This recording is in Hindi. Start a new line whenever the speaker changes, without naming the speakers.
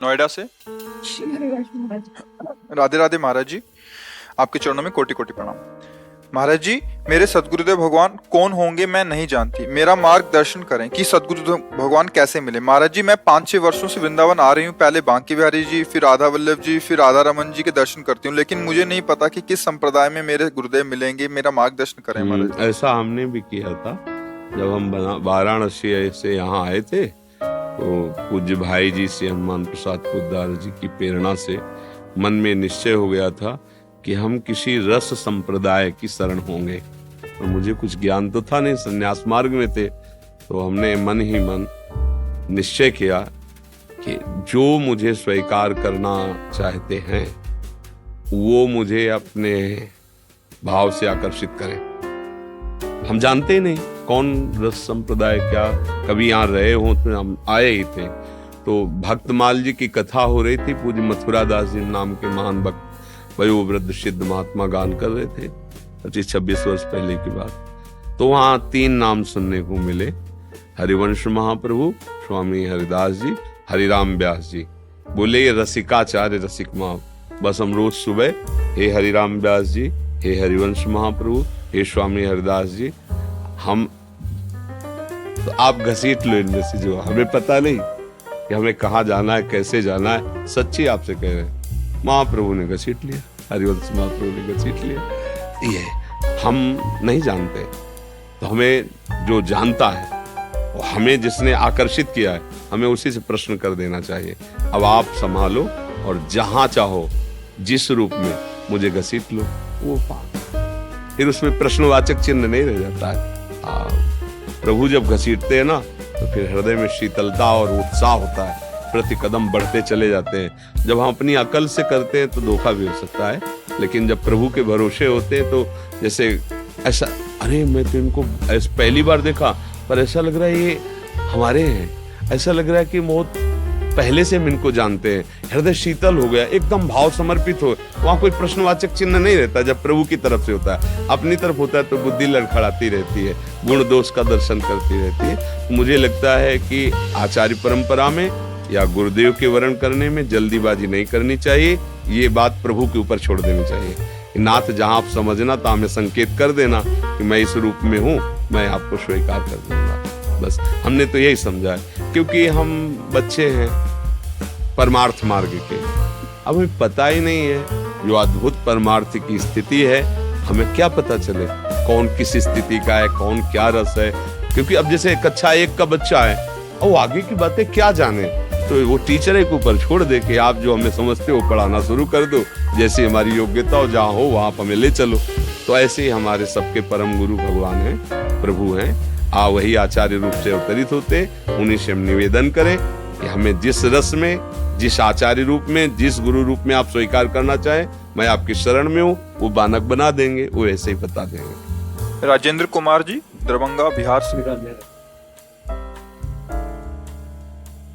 नोएडा से। राधे राधे महाराज जी, आपके चरणों में कोटि कोटि प्रणाम। महाराज जी, मेरे सदगुरुदेव भगवान कौन होंगे मैं नहीं जानती, मेरा मार्गदर्शन करें कि सदगुरुदेव भगवान कैसे मिले। महाराज जी, मैं 5-6 वर्षों से वृंदावन आ रही हूँ। पहले बांके बिहारी जी, फिर राधा वल्लभ जी, फिर राधा रमन जी के दर्शन करती हूँ, लेकिन मुझे नहीं पता कि किस संप्रदाय में मेरे गुरुदेव मिलेंगे। मेरा मार्गदर्शन करें महाराज जी।
ऐसा हमने भी किया था जब हम वाराणसी से यहाँ आए थे, तो पूज्य भाई जी से, हनुमान प्रसाद पोद्दार जी की प्रेरणा से मन में निश्चय हो गया था कि हम किसी रस संप्रदाय की शरण होंगे। और मुझे कुछ ज्ञान तो था नहीं, संन्यास मार्ग में थे, तो हमने मन ही मन निश्चय किया कि जो मुझे स्वीकार करना चाहते हैं वो मुझे अपने भाव से आकर्षित करें। हम जानते ही नहीं कौन रस संप्रदाय क्या, कभी यहाँ रहे हो तो हम आए ही थे। तो भक्तमाल जी की कथा हो रही थी, पूज्य मथुरा दास जी नाम के महान भक्त वयोवृद्ध सिद्ध महात्मा गान कर रहे थे 25-26 वर्ष पहले की बात। तो वहाँ 3 नाम सुनने को मिले, हरिवंश महाप्रभु, स्वामी हरिदास जी, हरिराम व्यास जी। बोले ये रसिकाचार्य रसिक माँ। बस हम रोज सुबह हे हरिराम व्यास जी, हे हरिवंश महाप्रभु, हे स्वामी हरिदास जी, हम तो आप घसीट लो इनमें से, जो हमें पता नहीं कि हमें कहाँ जाना है, कैसे जाना है। सच्ची आपसे कह रहे हैं, महाप्रभु ने घसीट लिया, हरिवंश महाप्रभु ने घसीट लिया। ये हम नहीं जानते, तो हमें जो जानता है, वो हमें जिसने आकर्षित किया है, हमें उसी से प्रश्न कर देना चाहिए। अब आप संभालो और जहां चाहो जिस रूप में मुझे घसीट लो, वो पा, फिर उसमें प्रश्नवाचक चिन्ह नहीं रह जाता है। प्रभु जब घसीटते हैं ना, तो फिर हृदय में शीतलता और उत्साह होता है, प्रति कदम बढ़ते चले जाते हैं। जब हम अपनी अकल से करते हैं तो धोखा भी हो सकता है, लेकिन जब प्रभु के भरोसे होते हैं तो जैसे ऐसा, अरे मैं तो इनको पहली बार देखा, पर ऐसा लग रहा है ये हमारे हैं, ऐसा लग रहा है कि बहुत पहले से हम इनको जानते हैं। हृदय शीतल हो गया, एकदम भाव समर्पित हो, वहां कोई प्रश्नवाचक चिन्ह नहीं रहता। जब प्रभु की तरफ से होता है, अपनी तरफ होता है तो बुद्धि लड़खड़ाती रहती है, गुण दोष का दर्शन करती रहती है। मुझे लगता है कि आचार्य परंपरा में या गुरुदेव के वर्ण करने में जल्दीबाजी नहीं करनी चाहिए। ये बात प्रभु के ऊपर छोड़ देनी चाहिए। नाथ जहां आप समझना तो हमें संकेत कर देना कि मैं इस रूप में हूँ, मैं आपको स्वीकार कर दूंगा। बस हमने तो यही समझा है, क्योंकि हम बच्चे हैं परमार्थ मार्ग के। अब हमें पता ही नहीं है जो अद्भुत परमार्थ की स्थिति है, हमें क्या पता चले कौन किस स्थिति का है, कौन क्या रस है। क्योंकि अब जैसे कक्षा 1 का बच्चा है, और आगे की बातें क्या जाने, तो वो टीचर के ऊपर छोड़ दे कि आप जो हमें समझते हो पढ़ाना शुरू कर दो, जैसे हमारी योग्यता हो, जहाँ हो वहाँ आप हमें ले चलो। तो ऐसे ही हमारे सबके परम गुरु भगवान हैं, प्रभु हैं। वही आचार्य रूप से अवतरित होते, उन्हीं से हम निवेदन करें कि हमें जिस रस में, जिस आचार्य रूप में, जिस गुरु रूप में आप स्वीकार करना चाहें, मैं आपकी शरण में हूँ, वो बानक बना देंगे, वो ऐसे ही बता देंगे।
राजेंद्र कुमार जी, दरभंगा बिहार से।